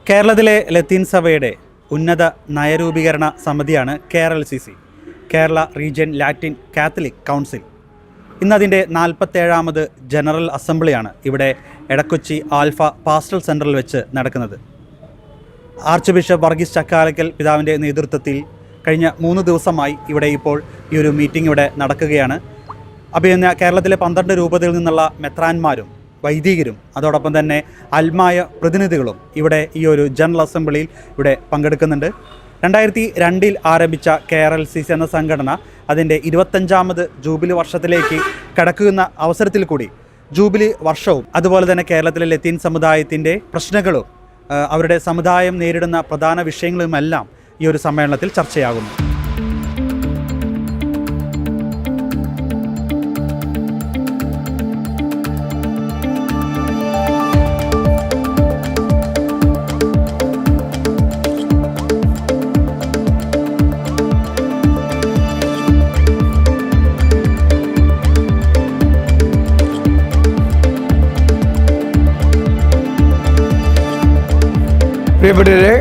കേരളത്തിലെ ലത്തീൻ സഭയുടെ ഉന്നത നയരൂപീകരണ സമിതിയാണ് KRLCC, Kerala region Latin Catholic council. ഇന്നതിൻ്റെ 47ാമത് ജനറൽ അസംബ്ലിയാണ് ഇവിടെ എടക്കൊച്ചി ആൽഫ പാസ്റ്റൽ സെൻറ്ററിൽ വെച്ച് നടക്കുന്നത്. ആർച്ച് ബിഷപ്പ് വർഗീസ് ചക്കാലക്കൽ പിതാവിൻ്റെ നേതൃത്വത്തിൽ കഴിഞ്ഞ 3 ദിവസമായി ഇവിടെ ഇപ്പോൾ ഈ ഒരു മീറ്റിംഗ് ഇവിടെ നടക്കുകയാണ്. അപ്പോൾ ഇന്ന് കേരളത്തിലെ 12 രൂപതയിൽ നിന്നുള്ള മെത്രാന്മാരും വൈദികരും അതോടൊപ്പം തന്നെ അൽമായ പ്രതിനിധികളും ഇവിടെ ഈ ഒരു ജനറൽ അസംബ്ലിയിൽ ഇവിടെ പങ്കെടുക്കുന്നുണ്ട്. 2002 ആരംഭിച്ച KRLCC എന്ന സംഘടന അതിൻ്റെ 25ാമത് ജൂബിലി വർഷത്തിലേക്ക് കടക്കുന്ന അവസരത്തിൽ കൂടി ജൂബിലി വർഷവും അതുപോലെ തന്നെ കേരളത്തിലെ ലത്തീൻ സമുദായത്തിൻ്റെ പ്രശ്നങ്ങളും അവരുടെ സമുദായം നേരിടുന്ന പ്രധാന വിഷയങ്ങളുമെല്ലാം ഈ ഒരു സമ്മേളനത്തിൽ ചർച്ചയാകുന്നു. പ്രിയപ്പെട്ടവരെ,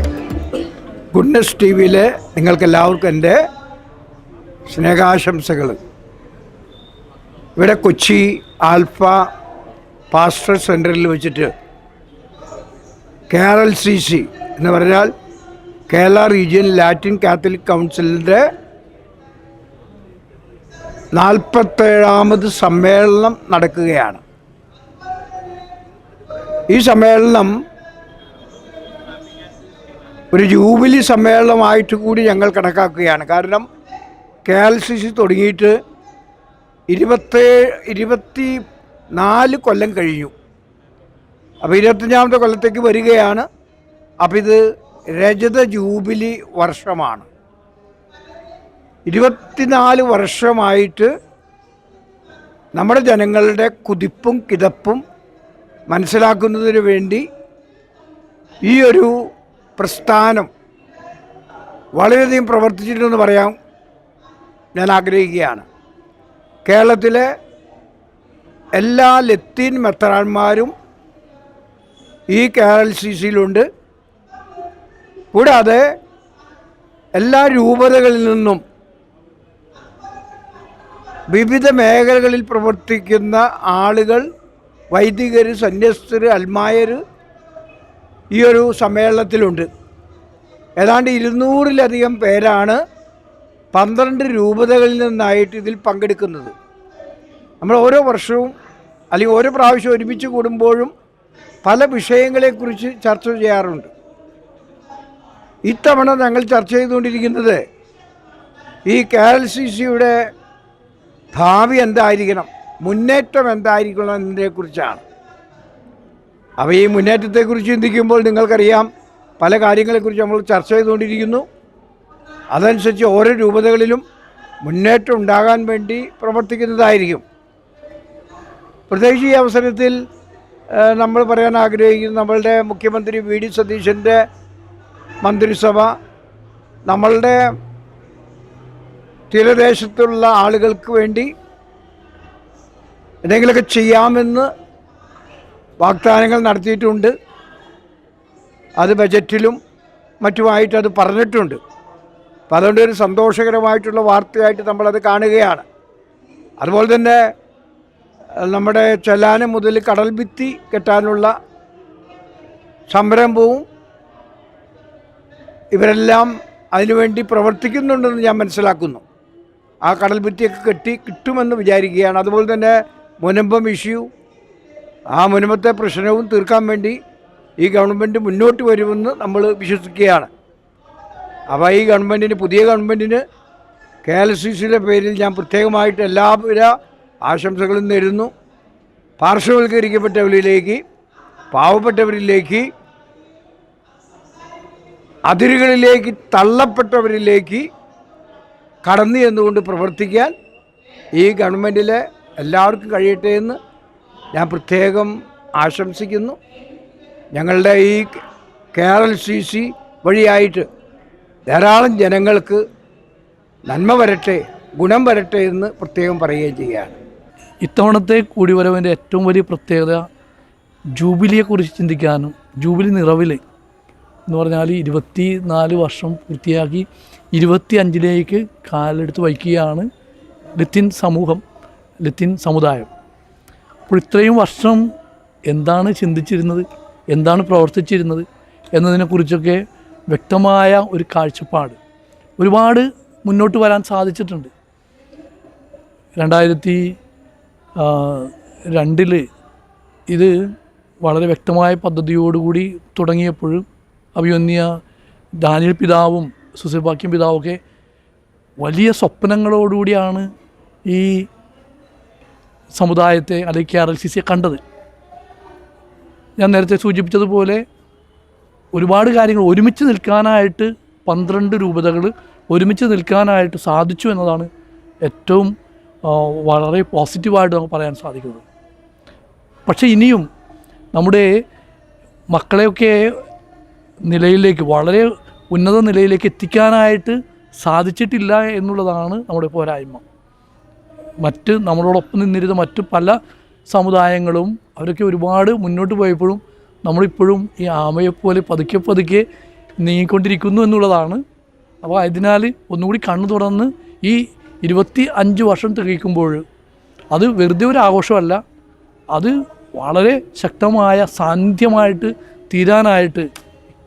ഗുഡ്നസ് TV-യിലെ നിങ്ങൾക്കെല്ലാവർക്കും എൻ്റെ സ്നേഹാശംസകൾ. ഇവിടെ കൊച്ചി ആൽഫ പാസ്റ്റൽ സെൻറ്ററിൽ വെച്ചിട്ട് KRLCC എന്ന് പറഞ്ഞാൽ കേരള റീജിയൻ ലാറ്റിൻ കാത്തലിക് കൗൺസിലിൻ്റെ 47ാമത് സമ്മേളനം നടക്കുകയാണ്. ഈ സമ്മേളനം ഒരു ജൂബിലി സമ്മേളനമായിട്ട് കൂടി ഞങ്ങൾ കണക്കാക്കുകയാണ്. കാരണം KRLCC തുടങ്ങിയിട്ട് 24 കൊല്ലം കഴിഞ്ഞു. അപ്പോൾ 25ാമത്തെ കൊല്ലത്തേക്ക് വരികയാണ്. അപ്പോൾ ഇത് രജത ജൂബിലി വർഷമാണ്. 24 വർഷമായിട്ട് നമ്മുടെ ജനങ്ങളുടെ കുതിപ്പും കിതപ്പും മനസ്സിലാക്കുന്നതിന് വേണ്ടി ഈ ഒരു പ്രസ്ഥാനം വളരെയധികം പ്രവർത്തിച്ചിട്ടുണ്ടെന്ന് പറയാൻ ഞാൻ ആഗ്രഹിക്കുകയാണ്. കേരളത്തിലെ എല്ലാ ലത്തീൻ മെത്രാന്മാരും ഈ KRLCC-യിലുണ്ട്. കൂടാതെ എല്ലാ രൂപതകളിൽ നിന്നും വിവിധ മേഖലകളിൽ പ്രവർത്തിക്കുന്ന ആളുകൾ, വൈദികർ, സന്യസ്തർ, അൽമായർ ഈ ഒരു സമ്മേളനത്തിലുണ്ട്. ഏതാണ്ട് 200-ലധികം പേരാണ് 12 രൂപതകളിൽ നിന്നായിട്ട് ഇതിൽ പങ്കെടുക്കുന്നത്. നമ്മൾ ഓരോ വർഷവും അല്ലെങ്കിൽ ഓരോ പ്രാവശ്യം ഒരുമിച്ച് കൂടുമ്പോഴും പല വിഷയങ്ങളെക്കുറിച്ച് ചർച്ച ചെയ്യാറുണ്ട്. ഇത്തവണ ഞങ്ങൾ ചർച്ച ചെയ്തുകൊണ്ടിരിക്കുന്നത് ഈ KRLCC-യുടെ ഭാവി എന്തായിരിക്കണം, മുന്നേറ്റം എന്തായിരിക്കണം എന്നതിനെക്കുറിച്ചാണ്. അപ്പോൾ ഈ മുന്നേറ്റത്തെക്കുറിച്ച് ചിന്തിക്കുമ്പോൾ നിങ്ങൾക്കറിയാം, പല കാര്യങ്ങളെക്കുറിച്ച് നമ്മൾ ചർച്ച ചെയ്തുകൊണ്ടിരിക്കുന്നു. അതനുസരിച്ച് ഓരോ രൂപതകളിലും മുന്നേറ്റം ഉണ്ടാകാൻ വേണ്ടി പ്രവർത്തിക്കുന്നതായിരിക്കും. പ്രത്യേകിച്ച് ഈ അവസരത്തിൽ നമ്മൾ പറയാൻ ആഗ്രഹിക്കുന്നത്, നമ്മളുടെ മുഖ്യമന്ത്രി VD സതീശൻ്റെ മന്ത്രിസഭ നമ്മളുടെ തീരദേശത്തുള്ള ആളുകൾക്ക് വേണ്ടി എന്തെങ്കിലുമൊക്കെ ചെയ്യാമെന്ന് വാഗ്ദാനങ്ങൾ നടത്തിയിട്ടുണ്ട്. അത് ബജറ്റിലും മറ്റുമായിട്ട് അത് പറഞ്ഞിട്ടുണ്ട്. അപ്പോൾ അതുകൊണ്ട് ഒരു സന്തോഷകരമായിട്ടുള്ള വാർത്തയായിട്ട് നമ്മളത് കാണുകയാണ്. അതുപോലെ തന്നെ നമ്മുടെ ചെല്ലാനം മുതൽ കടൽ ഭിത്തി കെട്ടാനുള്ള സംരംഭവും ഇവരെല്ലാം അതിനുവേണ്ടി പ്രവർത്തിക്കുന്നുണ്ടെന്ന് ഞാൻ മനസ്സിലാക്കുന്നു. ആ കടൽ ഭിത്തിയൊക്കെ കെട്ടി കിട്ടുമെന്ന് വിചാരിക്കുകയാണ്. അതുപോലെ തന്നെ മുനമ്പം ഇഷ്യൂ, ആ മുൻപത്തെ പ്രശ്നവും തീർക്കാൻ വേണ്ടി ഈ ഗവൺമെൻറ് മുന്നോട്ട് വരുമെന്ന് നമ്മൾ വിശ്വസിക്കുകയാണ്. അപ്പോൾ ഈ ഗവൺമെൻറ്റിന്, പുതിയ ഗവൺമെൻറ്റിന് KRLCC-യുടെ പേരിൽ ഞാൻ പ്രത്യേകമായിട്ട് എല്ലാവിധ ആശംസകളും നേരുന്നു. പാർശ്വവൽക്കരിക്കപ്പെട്ടവരിലേക്ക്, പാവപ്പെട്ടവരിലേക്ക്, അതിരുകളിലേക്ക് തള്ളപ്പെട്ടവരിലേക്ക് കടന്നു ചെന്നുകൊണ്ട് പ്രവർത്തിക്കാൻ ഈ ഗവൺമെൻറ്റിലെ എല്ലാവർക്കും കഴിയട്ടെ എന്ന് ഞാൻ പ്രത്യേകം ആശംസിക്കുന്നു. ഞങ്ങളുടെ ഈ KRLCC വഴിയായിട്ട് ധാരാളം ജനങ്ങൾക്ക് നന്മ വരട്ടെ, ഗുണം വരട്ടെ എന്ന് പ്രത്യേകം പറയുകയും ചെയ്യുകയാണ്. ഇത്തവണത്തെ കൂടിവരവിൻ്റെ ഏറ്റവും വലിയ പ്രത്യേകത ജൂബിലിയെക്കുറിച്ച് ചിന്തിക്കാനും ജൂബിലി നിറവിൽ എന്ന് പറഞ്ഞാൽ 24 വർഷം പൂർത്തിയാക്കി 25ലേക്ക് കാലെടുത്ത് വയ്ക്കുകയാണ് ലത്തീൻ സമൂഹം, ലത്തീൻ സമുദായം. അപ്പോൾ ഇത്രയും വർഷം എന്താണ് ചിന്തിച്ചിരുന്നത്, എന്താണ് പ്രവർത്തിച്ചിരുന്നത് എന്നതിനെക്കുറിച്ചൊക്കെ വ്യക്തമായ ഒരു കാഴ്ചപ്പാട് ഒരുപാട് മുന്നോട്ട് വരാൻ സാധിച്ചിട്ടുണ്ട്. 2002 ഇത് വളരെ വ്യക്തമായ പദ്ധതിയോടുകൂടി തുടങ്ങിയപ്പോഴും അഭിമന്യ ഡാനിയൽ പിതാവും സുസേബാക്യം പിതാവൊക്കെ വലിയ സ്വപ്നങ്ങളോടുകൂടിയാണ് ഈ സമുദായത്തെ അല്ലെങ്കിൽ KRLCCയെ കണ്ടത്. ഞാൻ നേരത്തെ സൂചിപ്പിച്ചതുപോലെ ഒരുപാട് കാര്യങ്ങൾ ഒരുമിച്ച് നിൽക്കാനായിട്ട് 12 രൂപതകൾ ഒരുമിച്ച് നിൽക്കാനായിട്ട് സാധിച്ചു എന്നതാണ് ഏറ്റവും വളരെ പോസിറ്റീവായിട്ട് നമുക്ക് പറയാൻ സാധിക്കുന്നത്. പക്ഷേ ഇനിയും നമ്മുടെ മക്കളെയൊക്കെ നിലയിലേക്ക്, വളരെ ഉന്നത നിലയിലേക്ക് എത്തിക്കാനായിട്ട് സാധിച്ചിട്ടില്ല എന്നുള്ളതാണ് നമ്മുടെ പോരായ്മ. മറ്റ് നമ്മളോടൊപ്പം നിന്നിരുന്ന മറ്റ് പല സമുദായങ്ങളും അവരൊക്കെ ഒരുപാട് മുന്നോട്ട് പോയപ്പോഴും നമ്മളിപ്പോഴും ഈ ആമയെപ്പോലെ പതുക്കെ പതുക്കെ നീങ്ങിക്കൊണ്ടിരിക്കുന്നു എന്നുള്ളതാണ്. അപ്പോൾ അതിനാൽ ഒന്നുകൂടി കണ്ണു തുറന്ന് ഈ 25 വർഷം തികയ്ക്കുമ്പോൾ അത് വെറുതെ ഒരു ആഘോഷമല്ല, അത് വളരെ ശക്തമായ സാന്നിധ്യമായിട്ട് തീരാനായിട്ട്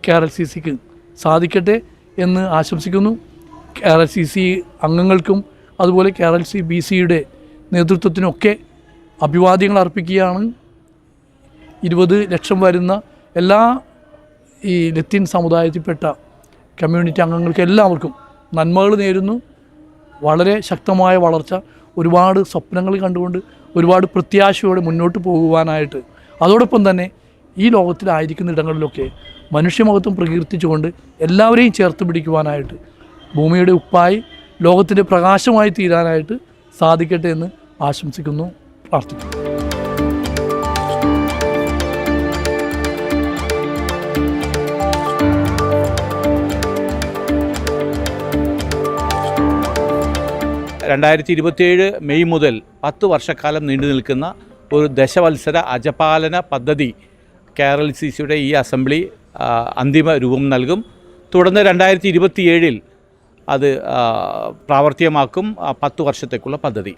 KRLCCക്ക് സാധിക്കട്ടെ എന്ന് ആശംസിക്കുന്നു. KRLCC അംഗങ്ങൾക്കും അതുപോലെ KRLCBCയുടെ നേതൃത്വത്തിനൊക്കെ അഭിവാദ്യങ്ങൾ അർപ്പിക്കുകയാണ്. 20 ലക്ഷം വരുന്ന എല്ലാ ഈ ലത്തീൻ സമുദായത്തിൽപ്പെട്ട കമ്മ്യൂണിറ്റി അംഗങ്ങൾക്ക് എല്ലാവർക്കും നന്മകൾ നേരുന്നു. വളരെ ശക്തമായ വളർച്ച, ഒരുപാട് സ്വപ്നങ്ങൾ കണ്ടുകൊണ്ട് ഒരുപാട് പ്രത്യാശയോടെ മുന്നോട്ട് പോകുവാനായിട്ട്, അതോടൊപ്പം തന്നെ ഈ ലോകത്തിലായിരിക്കുന്ന ഇടങ്ങളിലൊക്കെ മനുഷ്യമഹത്വം പ്രകീർത്തിച്ചുകൊണ്ട് എല്ലാവരെയും ചേർത്ത് പിടിക്കുവാനായിട്ട്, ഭൂമിയുടെ ഉപ്പായി ലോകത്തിൻ്റെ പ്രകാശമായി തീരാനായിട്ട് സാധിക്കട്ടെ എന്ന് ആശംസിക്കുന്നു, പ്രാർത്ഥിക്കുന്നു. മെയ് മുതൽ 10 വർഷക്കാലം നീണ്ടു നിൽക്കുന്ന ഒരു ദശവത്സര അജപാലന പദ്ധതി KRLCCയുടെ ഈ അസംബ്ലി അന്തിമ രൂപം നൽകും. തുടർന്ന് 2027 അത് പ്രാവർത്തികമാക്കും. 10 വർഷത്തേക്കുള്ള പദ്ധതി.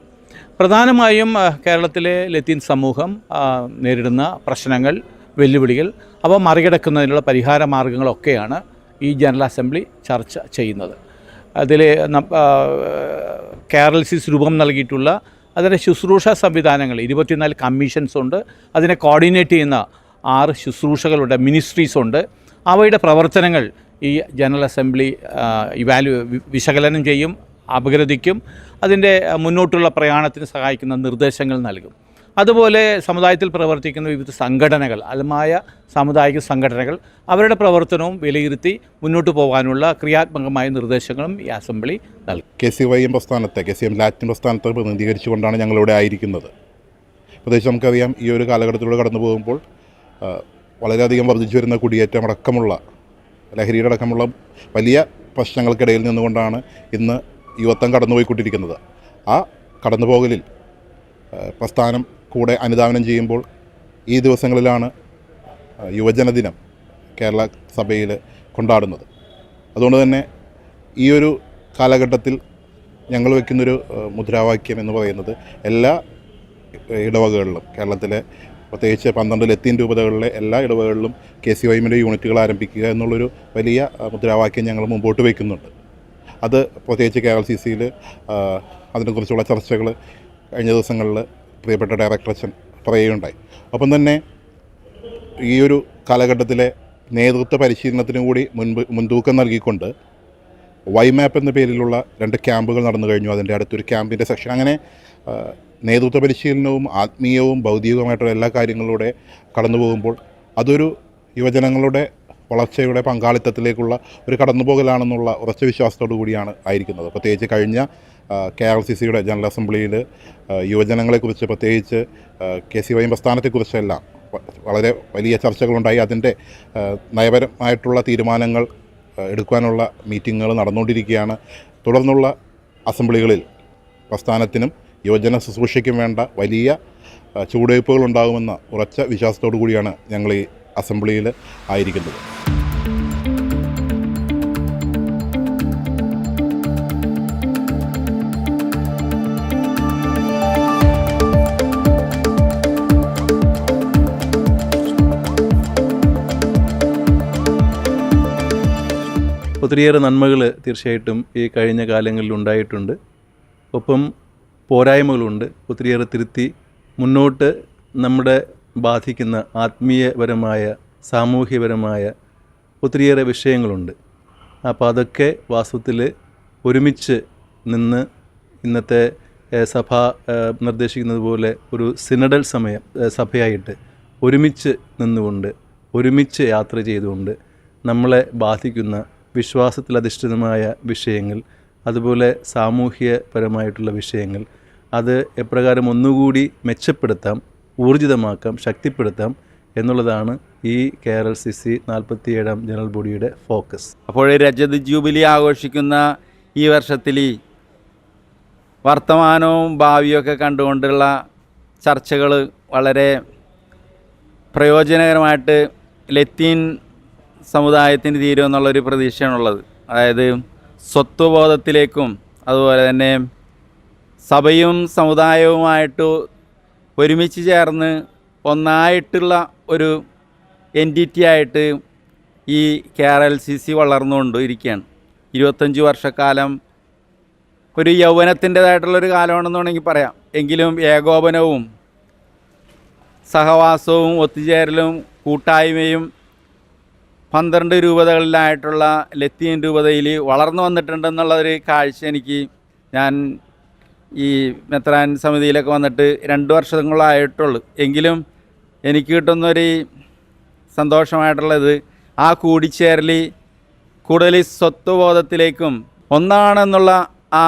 പ്രധാനമായും കേരളത്തിലെ ലത്തീൻ സമൂഹം നേരിടുന്ന പ്രശ്നങ്ങൾ, വെല്ലുവിളികൾ, അവ മറികടക്കുന്നതിനുള്ള പരിഹാര മാർഗങ്ങളൊക്കെയാണ് ഈ ജനറൽ അസംബ്ലി ചർച്ച ചെയ്യുന്നത്. അതിൽ KRLCC രൂപം നൽകിയിട്ടുള്ള അതിൻ്റെ ശുശ്രൂഷ സംവിധാനങ്ങൾ 24 കമ്മീഷൻസ് ഉണ്ട്. അതിനെ കോർഡിനേറ്റ് ചെയ്യുന്ന 6 ശുശ്രൂഷകളുടെ മിനിസ്ട്രീസ് ഉണ്ട്. അവയുടെ പ്രവർത്തനങ്ങൾ ഈ ജനറൽ അസംബ്ലി വിശകലനം ചെയ്യും, അപഗ്രഥിക്കും. അതിൻ്റെ മുന്നോട്ടുള്ള പ്രയാണത്തിന് സഹായിക്കുന്ന നിർദ്ദേശങ്ങൾ നൽകും. അതുപോലെ സമുദായത്തിൽ പ്രവർത്തിക്കുന്ന വിവിധ സംഘടനകൾ, അൽമായ സാമുദായിക സംഘടനകൾ, അവരുടെ പ്രവർത്തനവും വിലയിരുത്തി മുന്നോട്ട് പോകാനുള്ള ക്രിയാത്മകമായ നിർദ്ദേശങ്ങളും ഈ അസംബ്ലി നൽകും. KCYM പ്രസ്ഥാനത്തെ, KCM ലാറ്റിൻ പ്രസ്ഥാനത്തെ പ്രതിനിധീകരിച്ചുകൊണ്ടാണ് ഞങ്ങളിവിടെ ആയിരിക്കുന്നത്. പ്രത്യേകിച്ച് നമുക്കറിയാം, ഈ ഒരു കാലഘട്ടത്തിലൂടെ കടന്നു പോകുമ്പോൾ വളരെയധികം വർദ്ധിച്ചു വരുന്ന കുടിയേറ്റം അടക്കമുള്ള, ലഹരിയുടെ അടക്കമുള്ള വലിയ പ്രശ്നങ്ങൾക്കിടയിൽ നിന്നുകൊണ്ടാണ് ഇന്ന് യുവത്വം കടന്നുപോയിക്കൊണ്ടിരിക്കുന്നത്. ആ കടന്നുപോകലിൽ പ്രസ്ഥാനം കൂടെ അനുധാവനം ചെയ്യുമ്പോൾ ഈ ദിവസങ്ങളിലാണ് യുവജനദിനം കേരള സഭയിൽ കൊണ്ടാടുന്നത്. അതുകൊണ്ട് തന്നെ ഈ ഒരു കാലഘട്ടത്തിൽ ഞങ്ങൾ വയ്ക്കുന്നൊരു മുദ്രാവാക്യം എന്ന് പറയുന്നത് എല്ലാ ഇടവകകളിലും, കേരളത്തിലെ പ്രത്യേകിച്ച് 12 ലത്തീൻ രൂപതകളിലെ എല്ലാ ഇടവകളിലും KCYMൻ്റെ യൂണിറ്റുകൾ ആരംഭിക്കുക എന്നുള്ളൊരു വലിയ മുദ്രാവാക്യം ഞങ്ങൾ മുമ്പോട്ട് വയ്ക്കുന്നുണ്ട്. അത് പ്രത്യേകിച്ച് KRLCCയിൽ അതിനെക്കുറിച്ചുള്ള ചർച്ചകൾ കഴിഞ്ഞ ദിവസങ്ങളിൽ പ്രിയപ്പെട്ട ഡയറക്ടർ അച്ഛൻ പറയുകയുണ്ടായി. ഒപ്പം തന്നെ ഈ ഒരു കാലഘട്ടത്തിലെ നേതൃത്വ പരിശീലനത്തിനും കൂടി മുൻതൂക്കം നൽകിക്കൊണ്ട് YMAP എന്ന പേരിലുള്ള 2 ക്യാമ്പുകൾ നടന്നു കഴിഞ്ഞു. അതിൻ്റെ അടുത്തൊരു ക്യാമ്പിൻ്റെ സെക്ഷൻ. അങ്ങനെ നേതൃത്വ പരിശീലനവും ആത്മീയവും ഭൗതികവുമായിട്ടുള്ള എല്ലാ കാര്യങ്ങളിലൂടെ കടന്നു പോകുമ്പോൾ അതൊരു യുവജനങ്ങളുടെ വളർച്ചയുടെ പങ്കാളിത്തത്തിലേക്കുള്ള ഒരു കടന്നുപോകലാണെന്നുള്ള ഉറച്ച വിശ്വാസത്തോടു കൂടിയാണ് ആയിരിക്കുന്നത്. പ്രത്യേകിച്ച് കഴിഞ്ഞ KRLCCയുടെ ജനറൽ അസംബ്ലിയിൽ യുവജനങ്ങളെക്കുറിച്ച്, പ്രത്യേകിച്ച് KCYM പ്രസ്ഥാനത്തെക്കുറിച്ചെല്ലാം വളരെ വലിയ ചർച്ചകളുണ്ടായി. അതിൻ്റെ നയപരമായിട്ടുള്ള തീരുമാനങ്ങൾ എടുക്കാനുള്ള മീറ്റിങ്ങുകൾ നടന്നുകൊണ്ടിരിക്കുകയാണ്. തുടർന്നുള്ള അസംബ്ലികളിൽ പ്രസ്ഥാനത്തിനും യുവജന ശുശ്രൂഷയ്ക്കും വേണ്ട വലിയ ചുവടുവയ്പ്പുകൾ ഉണ്ടാകുമെന്ന ഉറച്ച വിശ്വാസത്തോടു കൂടിയാണ് ഞങ്ങൾ ഈ അസംബ്ലിയിൽ ആയിരിക്കുന്നത്. ഒത്തിരിയേറെ നന്മകൾ തീർച്ചയായിട്ടും ഈ കഴിഞ്ഞ കാലങ്ങളിൽ ഉണ്ടായിട്ടുണ്ട്. ഒപ്പം പോരായ്മകളുണ്ട്. ഒത്തിരിയേറെ തിരുത്തി മുന്നോട്ട് നമ്മുടെ ബാധിക്കുന്ന ആത്മീയപരമായ സാമൂഹ്യപരമായ ഒത്തിരിയേറെ വിഷയങ്ങളുണ്ട്. അപ്പോൾ അതൊക്കെ വാസ്തവത്തിൽ ഒരുമിച്ച് നിന്ന് ഇന്നത്തെ സഭ നിർദ്ദേശിക്കുന്നത് പോലെ ഒരു സിനഡൽ സഭയായിട്ട് ഒരുമിച്ച് നിന്നുകൊണ്ട് ഒരുമിച്ച് യാത്ര ചെയ്തുകൊണ്ട് നമ്മളെ ബാധിക്കുന്ന വിശ്വാസത്തിലധിഷ്ഠിതമായ വിഷയങ്ങൾ, അതുപോലെ സാമൂഹ്യപരമായിട്ടുള്ള വിഷയങ്ങൾ, അത് എപ്രകാരം ഒന്നുകൂടി മെച്ചപ്പെടുത്താം, ഊർജിതമാക്കാം, ശക്തിപ്പെടുത്താം എന്നുള്ളതാണ് ഈ KRLCC 47ാം ജനറൽ ബോഡിയുടെ ഫോക്കസ്. അപ്പോൾ രജത ജൂബിലി ആഘോഷിക്കുന്ന ഈ വർഷത്തിൽ വർത്തമാനവും ഭാവിയൊക്കെ കണ്ടുകൊണ്ടുള്ള ചർച്ചകൾ വളരെ പ്രയോജനകരമായിട്ട് ലത്തീൻ സമുദായത്തിന് തീരുമെന്നുള്ളൊരു പ്രതീക്ഷയാണുള്ളത്. അതായത് സ്വത്വബോധത്തിലേക്കും അതുപോലെ തന്നെ സഭയും സമുദായവുമായിട്ട് ഒരുമിച്ച് ചേർന്ന് ഒന്നായിട്ടുള്ള ഒരു എൻറ്റിറ്റി ആയിട്ട് ഈ KRLCC വളർന്നുകൊണ്ടിരിക്കുകയാണ്. 25 വർഷക്കാലം ഒരു യൗവനത്തിൻ്റേതായിട്ടുള്ളൊരു കാലമാണെന്ന് വേണമെങ്കിൽ പറയാം. എങ്കിലും ഏകോപനവും സഹവാസവും ഒത്തുചേരലും കൂട്ടായ്മയും 12 രൂപതകളിലായിട്ടുള്ള ലത്തീൻ രൂപതയിൽ വളർന്നു വന്നിട്ടുണ്ടെന്നുള്ളൊരു കാഴ്ച ഞാൻ ഈ മെത്രാൻ സമിതിയിലൊക്കെ വന്നിട്ട് 2 വർഷങ്ങളായിട്ടുള്ളൂ. എങ്കിലും എനിക്ക് കിട്ടുന്നൊരു സന്തോഷമായിട്ടുള്ളത് ആ കൂടിച്ചേരൽ കൂടുതൽ സ്വത്വബോധത്തിലേക്കും ഒന്നാണെന്നുള്ള ആ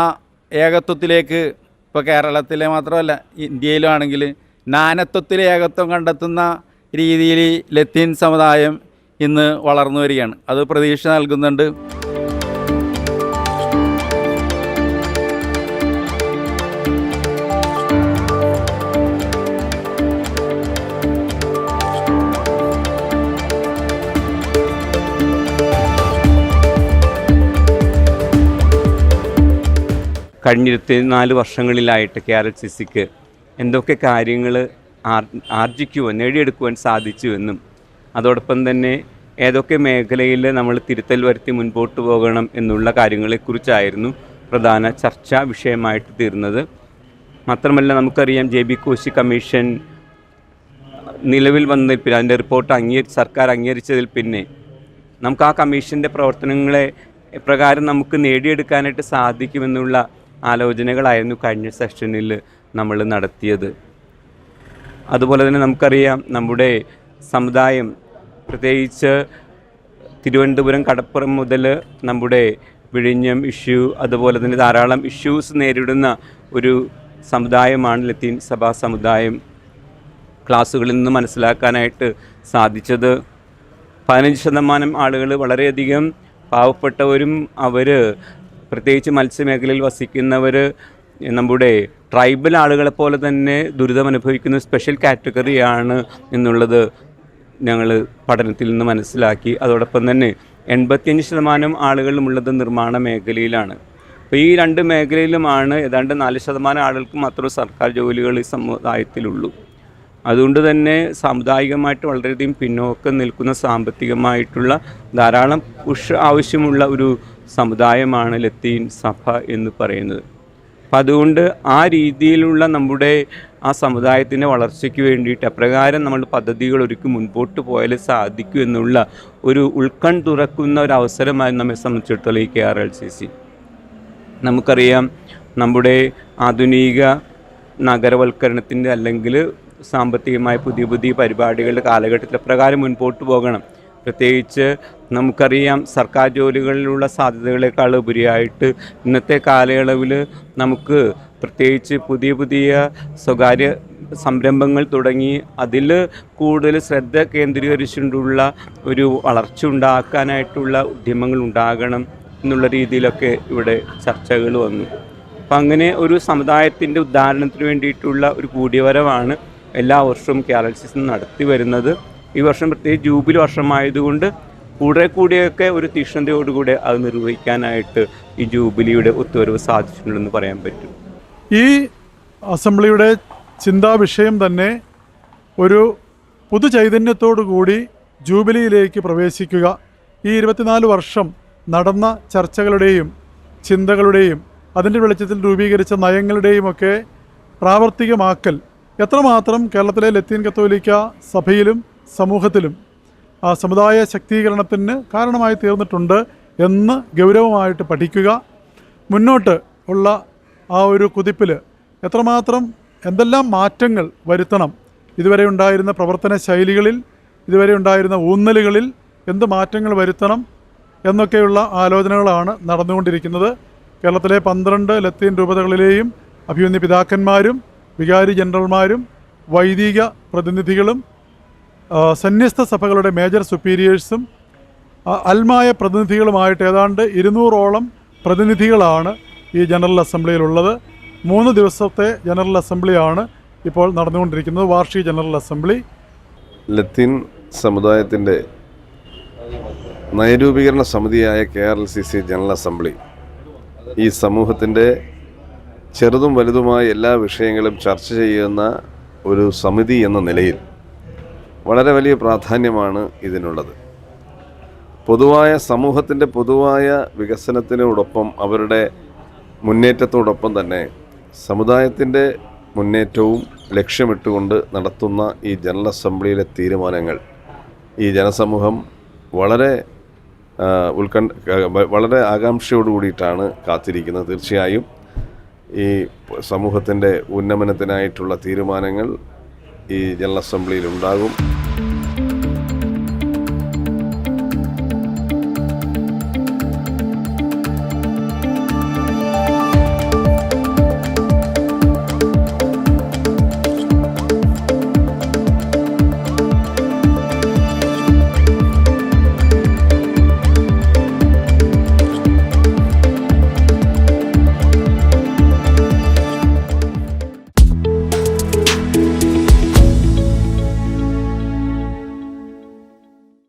ഏകത്വത്തിലേക്ക്, ഇപ്പോൾ കേരളത്തിലെ മാത്രമല്ല ഇന്ത്യയിലും ആണെങ്കിൽ നാനത്വത്തിലെ ഏകത്വം കണ്ടെത്തുന്ന രീതിയിൽ ലത്തീൻ സമുദായം ഇന്ന് വളർന്നു വരികയാണ്. അത് പ്രതീക്ഷ നൽകുന്നുണ്ട്. കഴിഞ്ഞ 24 വർഷങ്ങളിലായിട്ട് KRLCCക്ക് എന്തൊക്കെ കാര്യങ്ങൾ ആർജിക്കുവാൻ നേടിയെടുക്കുവാൻ സാധിച്ചുവെന്നും അതോടൊപ്പം തന്നെ ഏതൊക്കെ മേഖലയിൽ നമ്മൾ തിരുത്തൽ വരുത്തി മുൻപോട്ട് പോകണം എന്നുള്ള കാര്യങ്ങളെക്കുറിച്ചായിരുന്നു പ്രധാന ചർച്ചാ വിഷയമായിട്ട് തീർന്നത്. മാത്രമല്ല നമുക്കറിയാം JB കോശി കമ്മീഷൻ നിലവിൽ വന്നതിൽ പിന്നെ അതിൻ്റെ റിപ്പോർട്ട് സർക്കാർ അംഗീകരിച്ചതിൽ പിന്നെ നമുക്ക് ആ കമ്മീഷൻ്റെ പ്രവർത്തനങ്ങളെ എപ്രകാരം നമുക്ക് നേടിയെടുക്കാനായിട്ട് സാധിക്കുമെന്നുള്ള ആലോചനകളായിരുന്നു കഴിഞ്ഞ സെഷനിൽ നമ്മൾ നടത്തിയത്. അതുപോലെ തന്നെ നമുക്കറിയാം നമ്മുടെ സമുദായം, പ്രത്യേകിച്ച് തിരുവനന്തപുരം കടപ്പുറം മുതൽ നമ്മുടെ വിഴിഞ്ഞം ഇഷ്യൂ, അതുപോലെ തന്നെ ധാരാളം ഇഷ്യൂസ് നേരിടുന്ന ഒരു സമുദായമാണ് ലത്തീൻ സഭാ സമുദായം. ക്ലാസ്സുകളിൽ നിന്ന് മനസ്സിലാക്കാനായിട്ട് സാധിച്ചത് 15% ആളുകൾ വളരെയധികം പാവപ്പെട്ടവരും അവർ പ്രത്യേകിച്ച് മത്സ്യമേഖലയിൽ വസിക്കുന്നവർ നമ്മുടെ ട്രൈബൽ ആളുകളെപ്പോലെ തന്നെ ദുരിതമനുഭവിക്കുന്ന സ്പെഷ്യൽ കാറ്റഗറിയാണ് എന്നുള്ളത് ഞങ്ങൾ പഠനത്തിൽ നിന്ന് മനസ്സിലാക്കി. അതോടൊപ്പം തന്നെ 85% ആളുകളുമുള്ളത് നിർമ്മാണ മേഖലയിലാണ്. അപ്പോൾ ഈ 2 മേഖലയിലുമാണ് ഏതാണ്ട് 4% ആളുകൾക്ക് മാത്രം സർക്കാർ ജോലികൾ ഈ സമുദായത്തിലുള്ളൂ. അതുകൊണ്ട് തന്നെ സാമുദായികമായിട്ട് വളരെയധികം പിന്നോക്കം നിൽക്കുന്ന സാമ്പത്തികമായിട്ടുള്ള ധാരാളം പുഷ് ആവശ്യമുള്ള ഒരു സമുദായമാണ് ലത്തീൻ സഭ എന്ന് പറയുന്നത്. അപ്പം അതുകൊണ്ട് ആ രീതിയിലുള്ള നമ്മുടെ ആ സമുദായത്തിൻ്റെ വളർച്ചയ്ക്ക് വേണ്ടിയിട്ട് അപ്രകാരം നമ്മൾ പദ്ധതികൾ ഒരുക്കി മുൻപോട്ട് പോയാൽ സാധിക്കൂ എന്നുള്ള ഒരു ഉൾക്കൺ തുറക്കുന്ന ഒരു അവസരമായി നമ്മെ സംബന്ധിച്ചിടത്തോളം ഈ KRLCC. നമുക്കറിയാം നമ്മുടെ ആധുനിക നഗരവൽക്കരണത്തിൻ്റെ അല്ലെങ്കിൽ സാമ്പത്തികമായ പുതിയ പുതിയ പരിപാടികളുടെ കാലഘട്ടത്തിൽ പ്രകാരം മുൻപോട്ട് പോകണം. പ്രത്യേകിച്ച് നമുക്കറിയാം സർക്കാർ ജോലികളിലുള്ള സാധ്യതകളെക്കാൾ ഉപരിയായിട്ട് ഇന്നത്തെ കാലയളവിൽ നമുക്ക് പ്രത്യേകിച്ച് പുതിയ പുതിയ സ്വകാര്യ സംരംഭങ്ങൾ തുടങ്ങി അതിൽ കൂടുതൽ ശ്രദ്ധ കേന്ദ്രീകരിച്ചുകൊണ്ടുള്ള ഒരു വളർച്ച ഉണ്ടാക്കാനായിട്ടുള്ള ഉദ്യമങ്ങൾ ഉണ്ടാകണം എന്നുള്ള രീതിയിലൊക്കെ ഇവിടെ ചർച്ചകൾ വന്നു. അപ്പം അങ്ങനെ ഒരു സമുദായത്തിൻ്റെ ഉദ്ധാരണത്തിന് വേണ്ടിയിട്ടുള്ള ഒരു കൂടിവരവാണ് എല്ലാ വർഷവും KRLCC നടത്തി വരുന്നത്. ഈ വർഷം പ്രത്യേകിച്ച് ജൂബിലി വർഷമായതുകൊണ്ട് കൂടെയൊക്കെ ഒരു തീക്ഷ്ണതയോടുകൂടെ അത് നിർവഹിക്കാനായിട്ട് ഈ ജൂബിലിയുടെ ഒത്തുവരവ് സാധിച്ചിട്ടുണ്ടെന്ന് പറയാൻ പറ്റും. ഈ അസംബ്ലിയുടെ ചിന്താ വിഷയം തന്നെ ഒരു പുതുചൈതന്യത്തോടു കൂടി ജൂബിലിയിലേക്ക് പ്രവേശിക്കുക, ഈ 24 വർഷം നടന്ന ചർച്ചകളുടെയും ചിന്തകളുടെയും അതിൻ്റെ വെളിച്ചത്തിൽ രൂപീകരിച്ച നയങ്ങളുടെയുമൊക്കെ പ്രാവർത്തികമാക്കൽ എത്രമാത്രം കേരളത്തിലെ ലത്തീൻ കത്തോലിക്ക സഭയിലും സമൂഹത്തിലും ആ സമുദായ ശക്തീകരണത്തിന് കാരണമായി തീർന്നിട്ടുണ്ട് എന്ന് ഗൗരവമായിട്ട് പഠിക്കുക. മുന്നോട്ട് ഉള്ള ആ ഒരു കുതിപ്പിൽ എത്രമാത്രം എന്തെല്ലാം മാറ്റങ്ങൾ വരുത്തണം, ഇതുവരെ ഉണ്ടായിരുന്ന പ്രവർത്തന ശൈലികളിൽ, ഇതുവരെ ഉണ്ടായിരുന്ന ഊന്നലുകളിൽ എന്ത് മാറ്റങ്ങൾ വരുത്തണം എന്നൊക്കെയുള്ള ആലോചനകളാണ് നടന്നുകൊണ്ടിരിക്കുന്നത്. കേരളത്തിലെ 12 ലത്തീൻ രൂപതകളിലെയും അഭിമന്യ പിതാക്കന്മാരും വികാരി ജനറൽമാരും വൈദിക പ്രതിനിധികളും സന്യസ്ത സഭകളുടെ മേജർ സുപ്പീരിയേഴ്സും അൽമായ പ്രതിനിധികളുമായിട്ട് ഏതാണ്ട് 200ഓളം പ്രതിനിധികളാണ് ഈ ജനറൽ അസംബ്ലിയിലുള്ളത്. 3 ദിവസത്തെ ജനറൽ അസംബ്ലിയാണ് ഇപ്പോൾ നടന്നുകൊണ്ടിരിക്കുന്നത്, വാർഷിക ജനറൽ അസംബ്ലി. ലത്തീൻ സമുദായത്തിൻ്റെ നയരൂപീകരണ സമിതിയായ KRLCC ജനറൽ അസംബ്ലി ഈ സമൂഹത്തിൻ്റെ ചെറുതും വലുതുമായ എല്ലാ വിഷയങ്ങളും ചർച്ച ചെയ്യുന്ന ഒരു സമിതി എന്ന നിലയിൽ വളരെ വലിയ പ്രാധാന്യമാണ് ഇതിനുള്ളത്. പൊതുവായ സമൂഹത്തിൻ്റെ പൊതുവായ വികസനത്തിനോടൊപ്പം അവരുടെ മുന്നേറ്റത്തോടൊപ്പം തന്നെ സമുദായത്തിൻ്റെ മുന്നേറ്റവും ലക്ഷ്യമിട്ടുകൊണ്ട് നടത്തുന്ന ഈ ജനറൽ അസംബ്ലിയിലെ തീരുമാനങ്ങൾ ഈ ജനസമൂഹം വളരെ ആകാംക്ഷയോട് കൂടിയിട്ടാണ് കാത്തിരിക്കുന്നത്. തീർച്ചയായും ഈ സമൂഹത്തിൻ്റെ ഉന്നമനത്തിനായിട്ടുള്ള തീരുമാനങ്ങൾ ഈ ജനറൽ അസംബ്ലിയിൽ ഉണ്ടാകും.